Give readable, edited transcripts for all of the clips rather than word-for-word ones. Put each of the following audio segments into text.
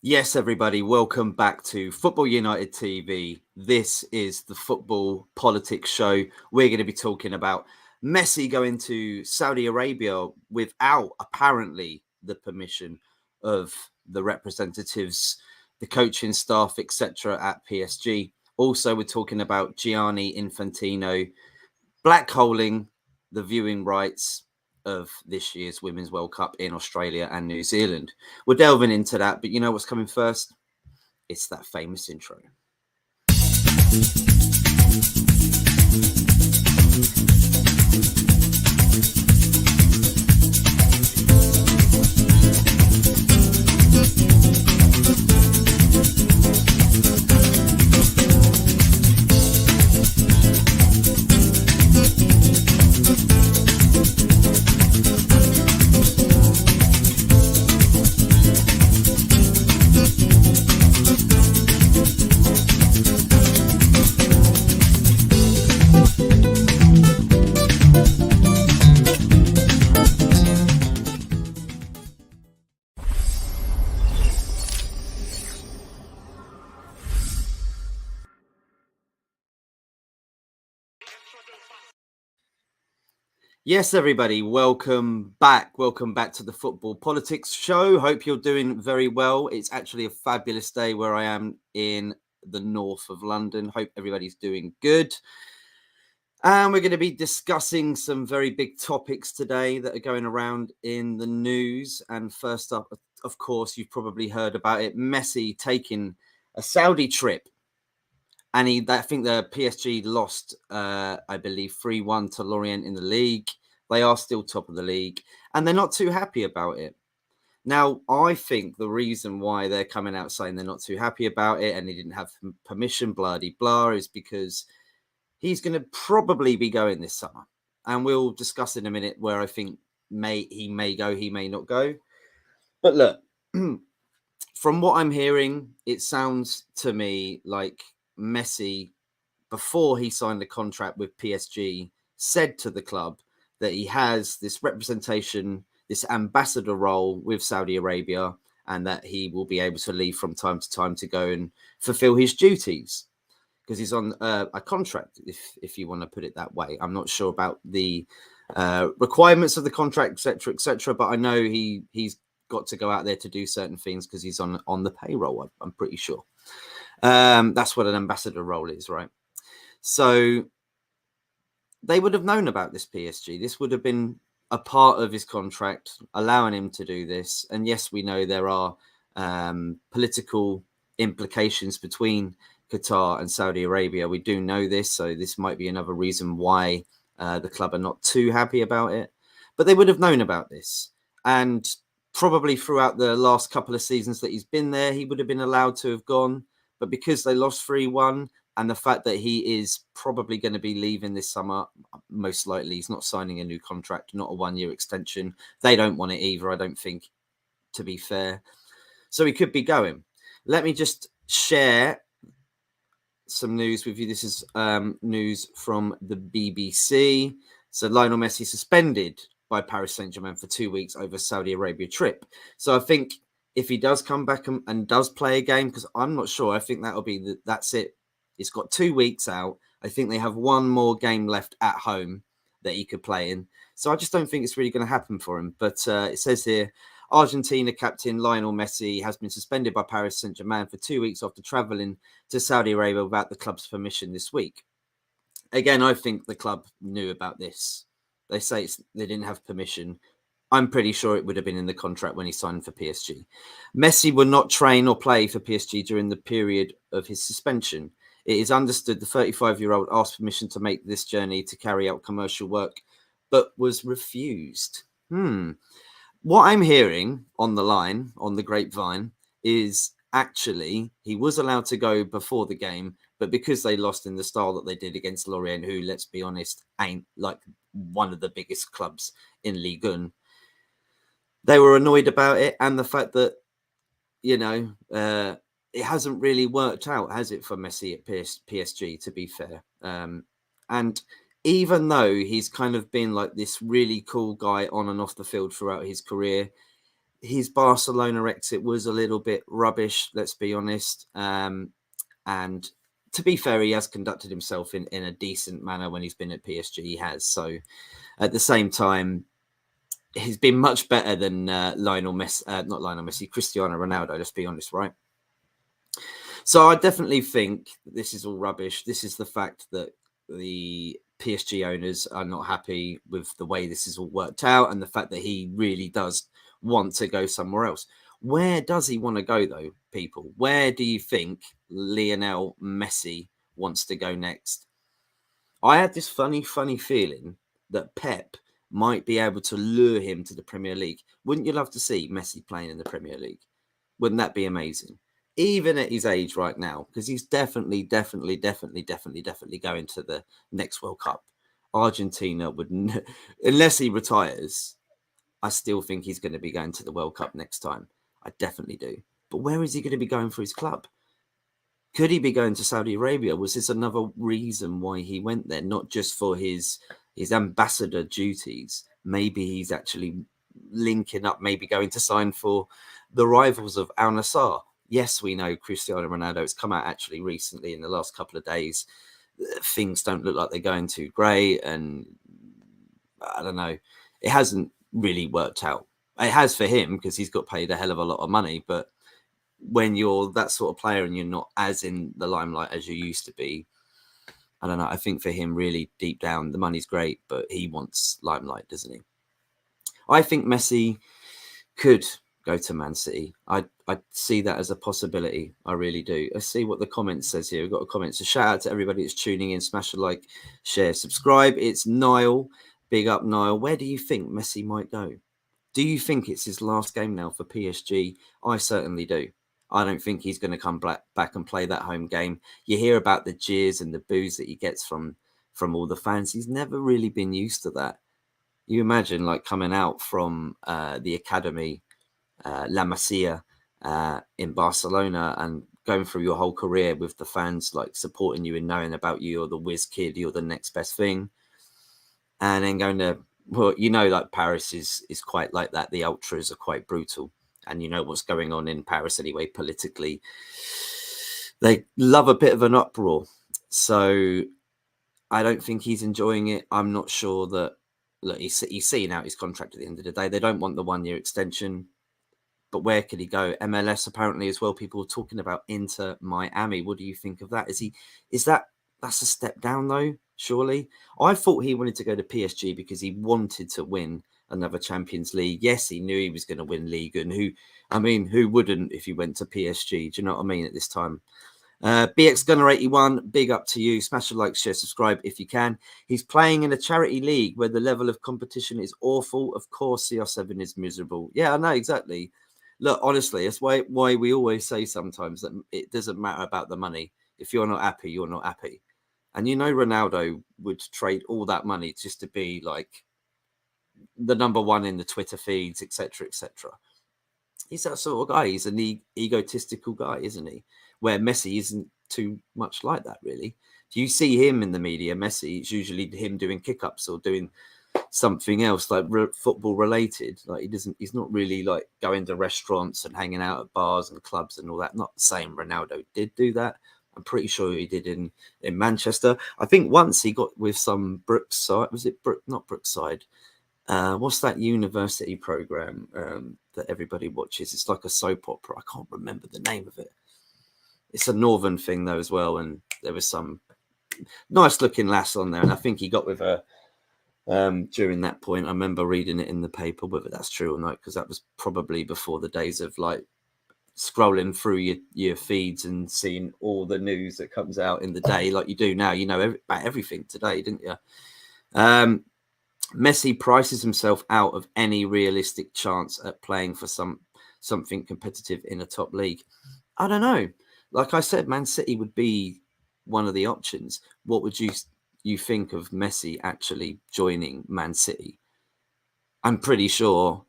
Yes, everybody, welcome back to Football United TV. This is the Football Politics show. We're going to be talking about Messi going to Saudi Arabia without apparently the permission of the representatives, the coaching staff, etc. at PSG. Also, we're talking about Gianni Infantino blackholing the viewing rights of this year's Women's World Cup in Australia and New Zealand. We're delving into that, but you know what's coming first? It's that famous intro. Yes, everybody, welcome back. Welcome back to the Football Politics show. Hope you're doing very well. It's actually a fabulous day where I am in the north of London. Hope everybody's doing good. And we're going to be discussing some very big topics today that are going around in the news. And first up, of course, you've probably heard about it. Messi taking a Saudi trip. And I think the PSG lost, I believe, 3-1 to Lorient in the league. They are still top of the league, and they're not too happy about it. Now, I think the reason why they're coming out saying they're not too happy about it and he didn't have permission, blah, de blah, is because he's going to probably be going this summer. And we'll discuss in a minute where I think he may go, he may not go. But look, from what I'm hearing, it sounds to me like Messi, before he signed the contract with PSG, said to the club that he has this representation, this ambassador role with Saudi Arabia, and that he will be able to leave from time to time to go and fulfill his duties because he's on a contract, if you want to put it that way. I'm not sure about the requirements of the contract, etc., but I know he's got to go out there to do certain things because he's on the payroll. I'm pretty sure. That's what an ambassador role is, right? So they would have known about this PSG. This would have been a part of his contract, allowing him to do this. And yes, we know there are political implications between Qatar and Saudi Arabia. We do know this. So this might be another reason why the club are not too happy about it. But they would have known about this. And probably throughout the last couple of seasons that he's been there, he would have been allowed to have gone. But because they lost 3-1, and the fact that he is probably going to be leaving this summer, most likely he's not signing a new contract, not a 1-year extension. They don't want it either, I don't think, to be fair. So he could be going. Let me just share some news with you. This is news from the BBC. So Lionel Messi suspended by Paris Saint-Germain for 2 weeks over Saudi Arabia trip. So I think if he does come back and does play a game, because I'm not sure, I think that'll be that's it. He's got 2 weeks out. I think they have one more game left at home that he could play in. So I just don't think it's really going to happen for him. But it says here, Argentina captain Lionel Messi has been suspended by Paris Saint-Germain for 2 weeks after travelling to Saudi Arabia without the club's permission this week. Again, I think the club knew about this. They say they didn't have permission. I'm pretty sure it would have been in the contract when he signed for PSG. Messi will not train or play for PSG during the period of his suspension. It is understood the 35-year-old asked permission to make this journey to carry out commercial work, but was refused. What I'm hearing on the line, on the grapevine, is actually he was allowed to go before the game, but because they lost in the style that they did against Lorient, who, let's be honest, ain't like one of the biggest clubs in Ligue 1, they were annoyed about it. And the fact that, it hasn't really worked out, has it, for Messi at PSG, to be fair? And even though he's kind of been like this really cool guy on and off the field throughout his career, his Barcelona exit was a little bit rubbish, let's be honest. And to be fair, he has conducted himself in a decent manner when he's been at PSG. He has. So at the same time, he's been much better than Lionel Messi, not Lionel Messi, Cristiano Ronaldo, let's be honest, right? So I definitely think this is all rubbish. This is the fact that the PSG owners are not happy with the way this is all worked out and the fact that he really does want to go somewhere else. Where does he want to go, though, people? Where do you think Lionel Messi wants to go next? I had this funny feeling that Pep might be able to lure him to the Premier League. Wouldn't you love to see Messi playing in the Premier League? Wouldn't that be amazing? Even at his age right now, because he's definitely going to the next World Cup. Argentina would, unless he retires, I still think he's going to be going to the World Cup next time. I definitely do. But where is he going to be going for his club? Could he be going to Saudi Arabia? Was this another reason why he went there? Not just for his ambassador duties. Maybe he's actually linking up, maybe going to sign for the rivals of Al Nassr. Yes, we know Cristiano Ronaldo has come out actually recently in the last couple of days. Things don't look like they're going too great. And I don't know. It hasn't really worked out. It has for him because he's got paid a hell of a lot of money. But when you're that sort of player and you're not as in the limelight as you used to be, I don't know. I think for him, really deep down, the money's great, but he wants limelight, doesn't he? I think Messi could go to Man City. I see that as a possibility. I really do. Let's see what the comments says here. We've got a comment. So shout out to everybody that's tuning in. Smash a like, share, subscribe. It's Niall. Big up, Niall. Where do you think Messi might go? Do you think it's his last game now for PSG? I certainly do. I don't think he's going to come back and play that home game. You hear about the jeers and the boos that he gets from all the fans. He's never really been used to that. You imagine like coming out from the academy, La Masia, in Barcelona and going through your whole career with the fans like supporting you and knowing about you, you're the whiz kid, you're the next best thing. And then going to, well, you know, like Paris is quite like that. The ultras are quite brutal. And you know what's going on in Paris anyway, politically. They love a bit of an uproar. So I don't think he's enjoying it. I'm not sure that, look, he's seeing out his contract at the end of the day. They don't want the 1 year extension. But where could he go? MLS apparently as well. People are talking about Inter Miami. What do you think of that? That's a step down though, surely? I thought he wanted to go to PSG because he wanted to win another Champions League. Yes, he knew he was going to win League, and who wouldn't if he went to PSG? Do you know what I mean at this time? BX Gunner 81, big up to you. Smash a like, share, subscribe if you can. He's playing in a charity league where the level of competition is awful. Of course, CR7 is miserable. Yeah, I know, exactly. Look, honestly, that's why we always say sometimes that it doesn't matter about the money. If you're not happy, you're not happy. And you know Ronaldo would trade all that money just to be like the number one in the Twitter feeds, etc., etc. He's that sort of guy. He's an egotistical guy, isn't he? Where Messi isn't too much like that, really. Do you see him in the media, Messi? It's usually him doing kick-ups or doing something else like football related. Like he's not really like going to restaurants and hanging out at bars and clubs and all that. Not the same. Ronaldo did do that. I'm pretty sure he did in Manchester. I think once he got with some Brookside. Was it not Brookside? What's that university program that everybody watches? It's like a soap opera. I can't remember the name of it. It's a northern thing though as well, and there was some nice looking lass on there, and I think he got with her during that point. I remember reading it in the paper, whether that's true or not, because that was probably before the days of like scrolling through your feeds and seeing all the news that comes out in the day like you do now. You know about everything today, didn't you? Messi prices himself out of any realistic chance at playing for something competitive in a top league. I don't know. Like I said, Man City would be one of the options. What would you think of Messi actually joining Man City? I'm pretty sure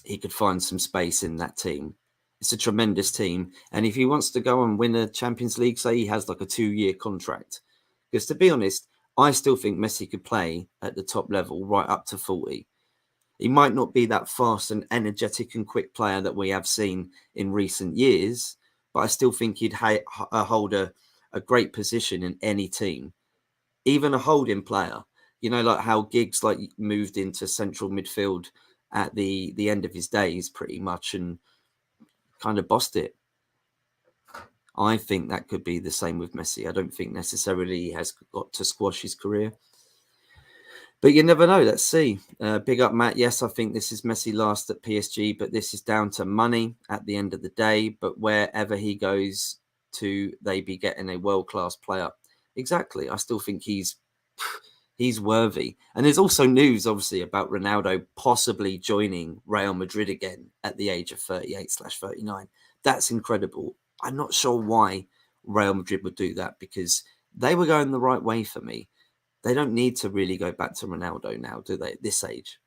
he could find some space in that team. It's a tremendous team. And if he wants to go and win a Champions League, say he has like a 2-year contract. Because to be honest, I still think Messi could play at the top level right up to 40. He might not be that fast and energetic and quick player that we have seen in recent years, but I still think he'd hold a great position in any team, even a holding player. You know, like how Giggs like moved into central midfield at the end of his days, pretty much, and kind of bossed it. I think that could be the same with Messi. I don't think necessarily he has got to squash his career. But you never know. Let's see. Big up, Matt. Yes, I think this is Messi last at PSG, but this is down to money at the end of the day. But wherever he goes to, they be getting a world-class player. Exactly. I still think he's worthy. And there's also news, obviously, about Ronaldo possibly joining Real Madrid again at the age of 38/39. That's incredible. I'm not sure why Real Madrid would do that, because they were going the right way for me. They don't need to really go back to Ronaldo now, do they, at this age?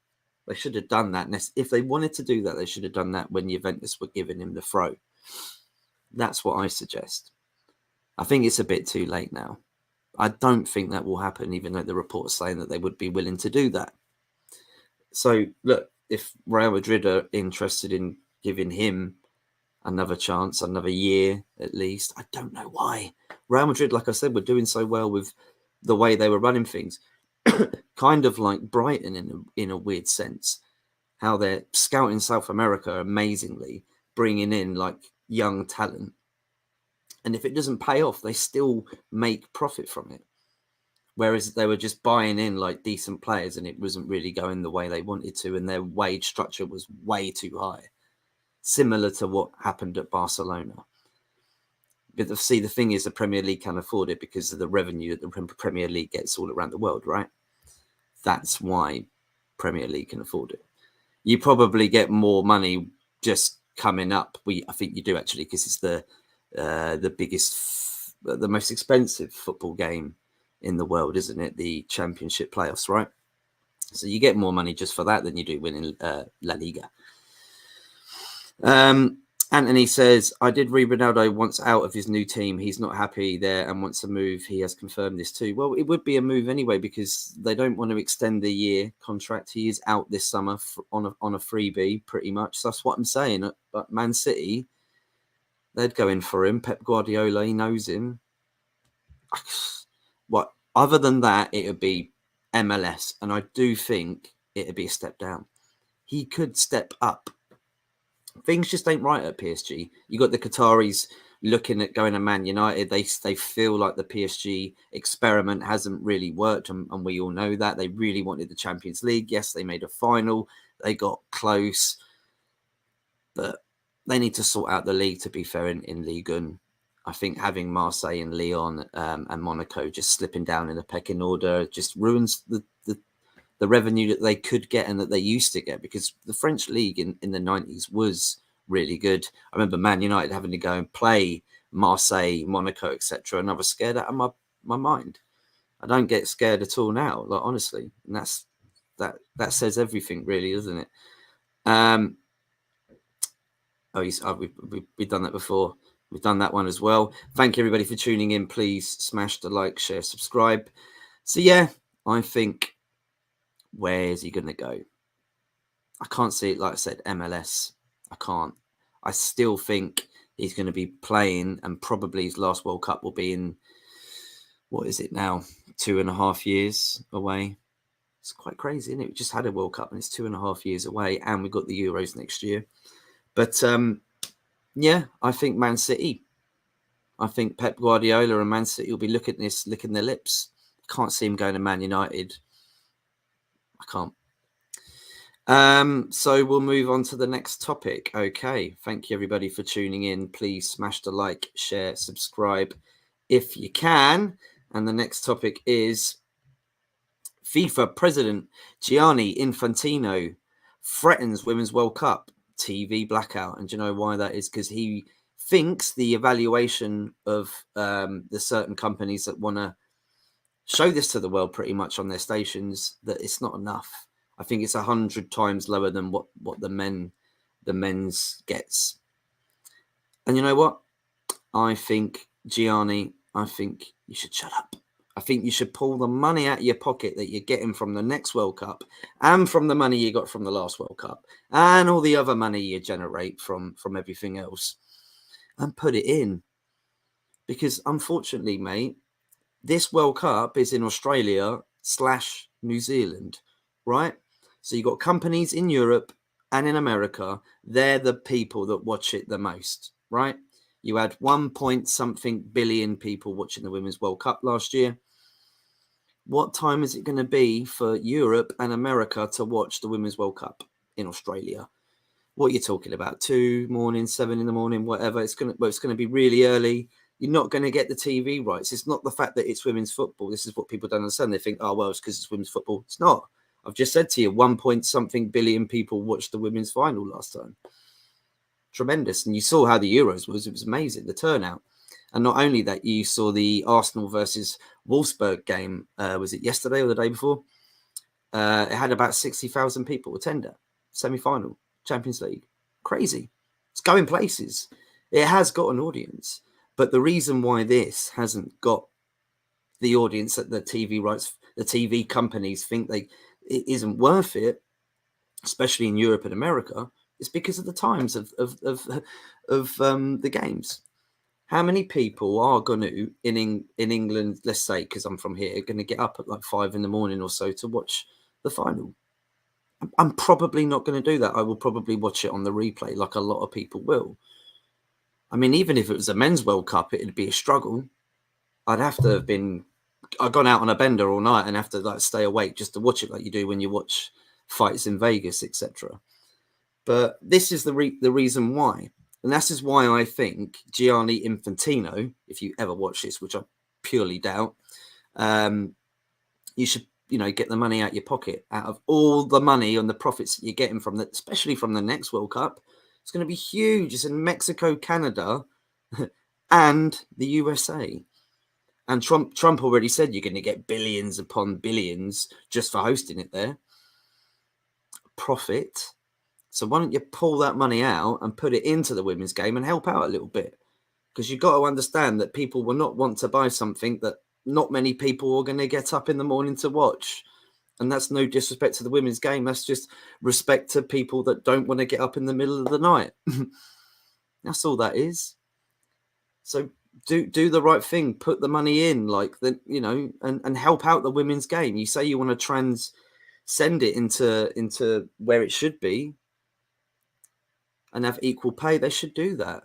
They should have done that. If they wanted to do that, they should have done that when Juventus were giving him the throw. That's what I suggest. I think it's a bit too late now. I don't think that will happen, even though the reports saying that they would be willing to do that. So, look, if Real Madrid are interested in giving him another chance, another year at least, I don't know why. Real Madrid, like I said, were doing so well with the way they were running things. Kind of like Brighton in a weird sense. How they're scouting South America amazingly, bringing in like young talent. And if it doesn't pay off, they still make profit from it. Whereas they were just buying in like decent players and it wasn't really going the way they wanted to. And their wage structure was way too high. Similar to what happened at Barcelona. But see, the thing is, the Premier League can afford it because of the revenue that the Premier League gets all around the world, right? That's why Premier League can afford it. You probably get more money just coming up. I think you do actually, because it's the biggest, the most expensive football game in the world, isn't it? The Championship playoffs, right? So you get more money just for that than you do winning La Liga. Anthony says, I did read Ronaldo wants out of his new team. He's not happy there and wants to move. He has confirmed this too. Well, it would be a move anyway, because they don't want to extend the year contract. He is out this summer on a freebie, pretty much. So that's what I'm saying. But Man City, they'd go in for him. Pep Guardiola, he knows him. What? Other than that, it would be MLS. And I do think it would be a step down. He could step up. Things just ain't right at PSG. You got the Qataris looking at going to Man United. They feel like the PSG experiment hasn't really worked, and we all know that. They really wanted the Champions League. Yes, they made a final. They got close, but they need to sort out the league, to be fair, in Ligue 1. I think having Marseille and Lyon and Monaco just slipping down in the pecking order just ruins the revenue that they could get and that they used to get, because the French league in the 90s was really good. I remember Man United having to go and play Marseille, Monaco, etc. And I was scared out of my mind. I don't get scared at all now, like, honestly. And that says everything, really, doesn't it? We've done that before. We've done that one as well. Thank you, everybody, for tuning in. Please smash the like, share, subscribe. So, yeah, I think, where is he going to go? I can't see it. Like I said, MLS. I can't. I still think he's going to be playing, and probably his last World Cup will be in, what is it now? 2.5 years away. It's quite crazy, isn't it? We just had a World Cup and it's 2.5 years away, and we've got the Euros next year. But yeah, I think Man City. I think Pep Guardiola and Man City will be looking at this, licking their lips. Can't see him going to Man United. I can't. So we'll move on to the next topic. Okay. Thank you, everybody, for tuning in. Please smash the like, share, subscribe if you can. And the next topic is FIFA President Gianni Infantino threatens Women's World Cup TV blackout. And do you know why that is? Because he thinks the evaluation of the certain companies that want to show this to the world pretty much on their stations, that it's not enough. I think it's 100 times lower than what the men's gets. And you know what? I think, Gianni, I think you should shut up. I think you should pull the money out of your pocket that you're getting from the next World Cup and from the money you got from the last World Cup and all the other money you generate from everything else and put it in. Because unfortunately, mate, this World Cup is in Australia/New Zealand, right? So you've got companies in Europe and in America. They're the people that watch it the most, right? You had 1 billion people watching the Women's World Cup last year. What time is it going to be for Europe and America to watch the Women's World Cup in Australia? What are you talking about? 2 mornings, 7 in the morning, whatever. It's going to be really early. You're not going to get the TV rights. It's not the fact that it's women's football. This is what people don't understand. They think, oh, well, it's because it's women's football. It's not. I've just said to you, 1 billion people watched the women's final last time. Tremendous. And you saw how the Euros was. It was amazing, the turnout. And not only that, you saw the Arsenal versus Wolfsburg game. Was it yesterday or the day before? It had about 60,000 people attend it. Semi-final, Champions League. Crazy. It's going places. It has got an audience. But the reason why this hasn't got the audience that the TV rights, the TV companies think it isn't worth it, especially in Europe and America, is because of the times of the games. How many people are going to in England, let's say, because I'm from here, going to get up at like 5 in the morning or so to watch the final? I'm probably not going to do that. I will probably watch it on the replay, like a lot of people will. I mean, even if it was a men's World Cup, it'd be a struggle. I'd have to have gone out on a bender all night and have to like stay awake just to watch it, like you do when you watch fights in Vegas, etc. But this is the reason why, and that is why I think Gianni Infantino, if you ever watch this, which I purely doubt, you should get the money out your pocket. Out of all the money and the profits that you're getting from that, especially from the next World Cup, it's going to be huge. It's in Mexico, Canada, and the USA. And Trump already said you're going to get billions upon billions just for hosting it there. Profit. So why don't you pull that money out and put it into the women's game and help out a little bit? Because you've got to understand that people will not want to buy something that not many people are going to get up in the morning to watch. And that's no disrespect to the women's game. That's just respect to people that don't want to get up in the middle of the night. That's all that is. So do the right thing. Put the money in, and help out the women's game. You say you want to transcend it into where it should be and have equal pay. They should do that.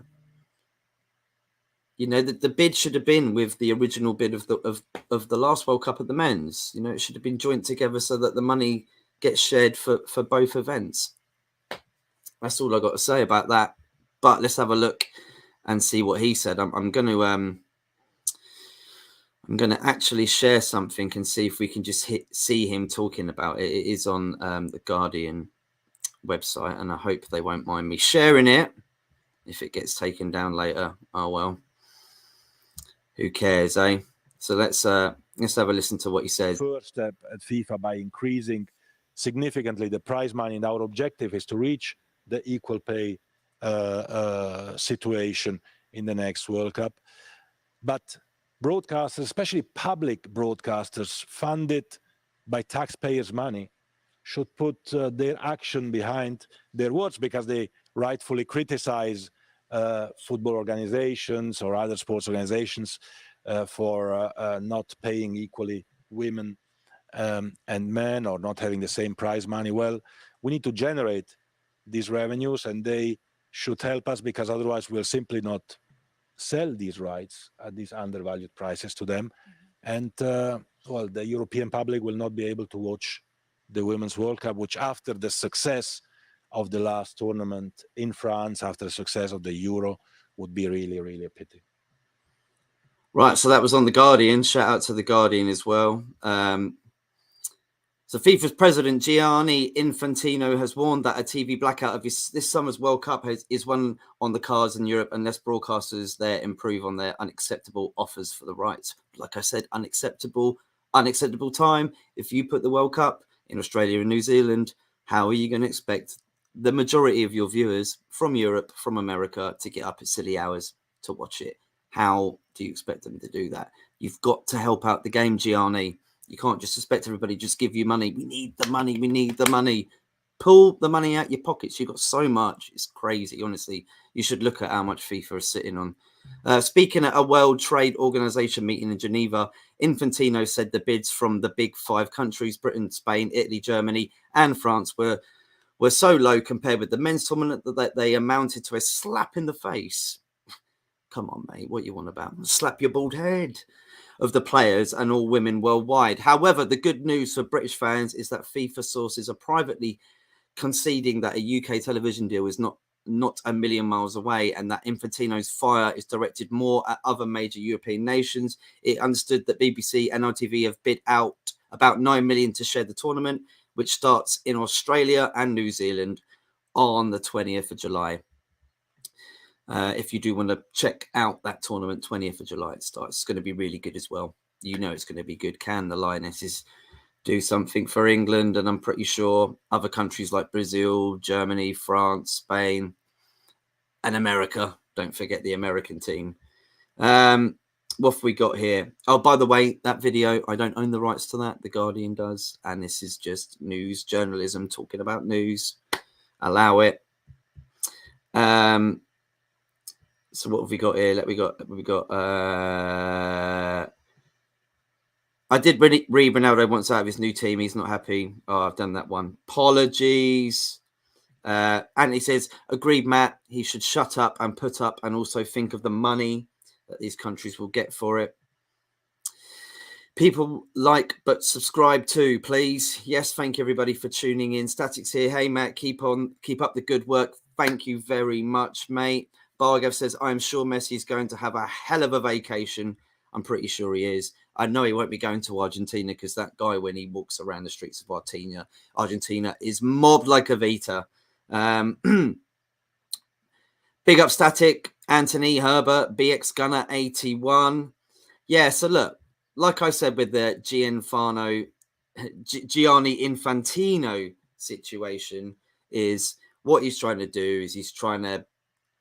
The bid should have been with the original bid of the last World Cup of the men's. It should have been joint together so that the money gets shared for both events. That's all I got to say about that. But let's have a look and see what he said. I'm going to actually share something and see if we can just see him talking about it. It is on the Guardian website, and I hope they won't mind me sharing it. If it gets taken down later, oh well. Who cares, eh? So let's have a listen to what he says. First step at FIFA by increasing significantly the prize money, and our objective is to reach the equal pay situation in the next World Cup. But broadcasters, especially public broadcasters funded by taxpayers' money, should put their action behind their words, because they rightfully criticize football organizations or other sports organizations for not paying equally women and men, or not having the same prize money. Well, we need to generate these revenues, and they should help us, because otherwise we'll simply not sell these rights at these undervalued prices to them. And the European public will not be able to watch the Women's World Cup, which, after the success of the last tournament in France, after the success of the Euro, would be really, really a pity. Right, so that was on The Guardian. Shout out to The Guardian as well. So FIFA's president, Gianni Infantino, has warned that a TV blackout of this summer's World Cup is one on the cards in Europe unless broadcasters there improve on their unacceptable offers for the rights. Like I said, unacceptable time. If you put the World Cup in Australia and New Zealand, how are you going to expect the majority of your viewers from Europe, from America, to get up at silly hours to watch it? How do you expect them to do that? You've got to help out the game, Gianni. You can't just expect everybody to just give you money. We need the money. We need the money. Pull the money out your pockets. You've got so much. It's crazy, honestly. You should look at how much FIFA is sitting on. Speaking at a World Trade Organization meeting in Geneva, Infantino said the bids from the big 5 countries, Britain, Spain, Italy, Germany, and France, were so low compared with the men's tournament that they amounted to a slap in the face. Come on, mate. What you want about? Slap your bald head of the players and all women worldwide. However, the good news for British fans is that FIFA sources are privately conceding that a UK television deal is not a million miles away, and that Infantino's fire is directed more at other major European nations. It understood that BBC and ITV have bid out about 9 million to share the tournament, which starts in Australia and New Zealand on the 20th of July. If you do want to check out that tournament, 20th of July it starts. It's going to be really good as well. You know it's going to be good. Can the Lionesses do something for England? And I'm pretty sure other countries like Brazil, Germany, France, Spain, and America. Don't forget the American team. What have we got here? Oh, by the way, that video, I don't own the rights to that. The Guardian does. And this is just news journalism talking about news. Allow it. So what have we got here? I did read Ronaldo wants out of his new team. He's not happy. Oh, I've done that one. Apologies. Anthony says, agreed, Matt. He should shut up and put up and also think of the money that these countries will get for it. People like but subscribe too, please. Yes, thank you everybody for tuning in. Statics here. Hey, Matt, keep up the good work. Thank you very much, mate. Bargav says, I'm sure Messi is going to have a hell of a vacation. I'm pretty sure he is. I know he won't be going to Argentina because that guy, when he walks around the streets of Argentina is mobbed like a Vita. Big up Static, Anthony, Herbert, BX Gunner 81. Yeah, so look, like I said with the Gianni Infantino situation, is what he's trying to do is he's trying to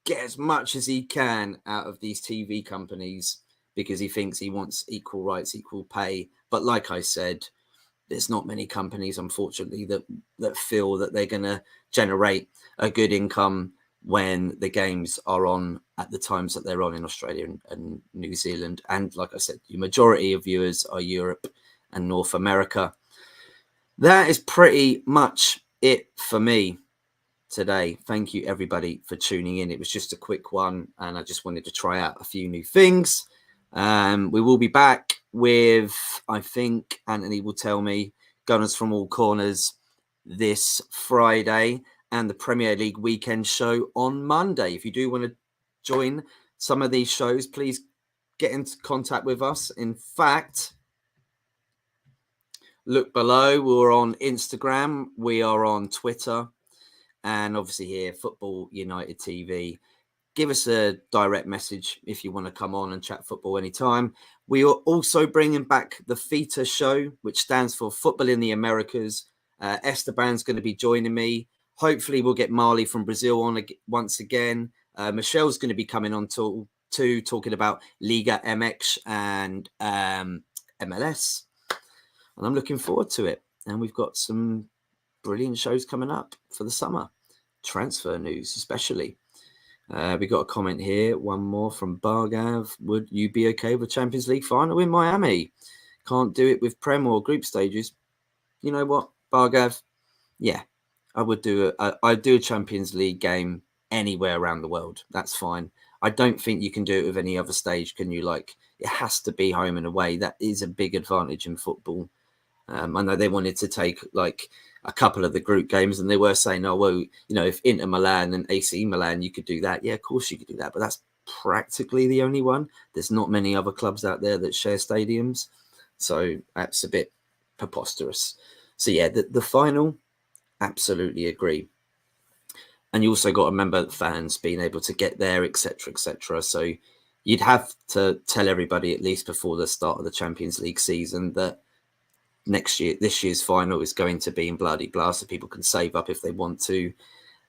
get as much as he can out of these TV companies because he thinks he wants equal rights, equal pay. But like I said, there's not many companies, unfortunately, that feel that they're going to generate a good income when the games are on at the times that they're on in Australia and New Zealand. And like I said, the majority of viewers are Europe and North America. That is pretty much it for me today. Thank you everybody for tuning in. It was just a quick one and I just wanted to try out a few new things. We will be back with, I think Anthony will tell me, Gunners from All Corners this Friday and the Premier League weekend show on Monday. If you do want to join some of these shows, please get into contact with us. In fact, look below. We're on Instagram. We are on Twitter. And obviously here, Football United TV. Give us a direct message if you want to come on and chat football anytime. We are also bringing back the FITA show, which stands for Football in the Americas. Esteban's going to be joining me. Hopefully we'll get Marley from Brazil on once again. Michelle's going to be coming on too, talking about Liga MX and MLS. And I'm looking forward to it. And we've got some brilliant shows coming up for the summer. Transfer news, especially. We got a comment here. One more from Bargav. Would you be okay with Champions League final in Miami? Can't do it with Prem or group stages. You know what, Bargav? Yeah, I would do I'd do a Champions League game anywhere around the world. That's fine. I don't think you can do it with any other stage. Can you? Like, it has to be home and away. That is a big advantage in football. I know they wanted to take like a couple of the group games and they were saying, oh, well, you know, if Inter Milan and AC Milan, you could do that. Yeah, of course you could do that. But that's practically the only one. There's not many other clubs out there that share stadiums. So that's a bit preposterous. So, yeah, the final, absolutely agree. And you also got to remember fans being able to get there, etc., etc. So you'd have to tell everybody at least before the start of the Champions League season that this year's final is going to be in bloody blah, so people can save up if they want to.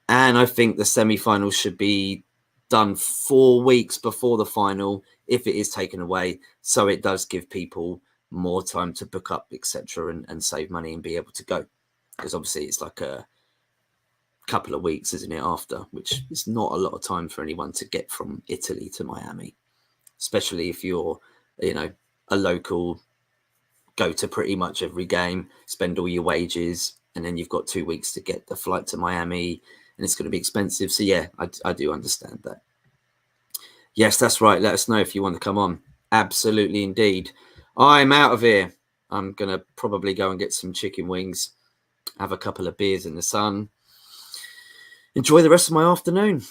And I think the semi-finals should be done 4 weeks before the final if it is taken away. So it does give people more time to book up, etc., and save money and be able to go. Because obviously it's like a couple of weeks, isn't it, after, which is not a lot of time for anyone to get from Italy to Miami, especially if you're, you know, a local, go to pretty much every game, spend all your wages, and then you've got 2 weeks to get the flight to Miami, and it's going to be expensive. So yeah, I do understand that. Yes, that's right. Let us know if you want to come on. Absolutely, indeed. I'm out of here. I'm going to probably go and get some chicken wings, have a couple of beers in the sun, enjoy the rest of my afternoon.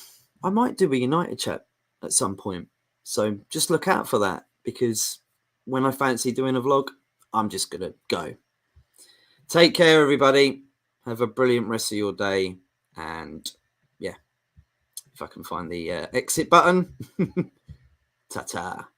I might do a United chat at some point. So just look out for that, because when I fancy doing a vlog, I'm just going to go. Take care, everybody. Have a brilliant rest of your day. And yeah, if I can find the exit button. Ta-ta.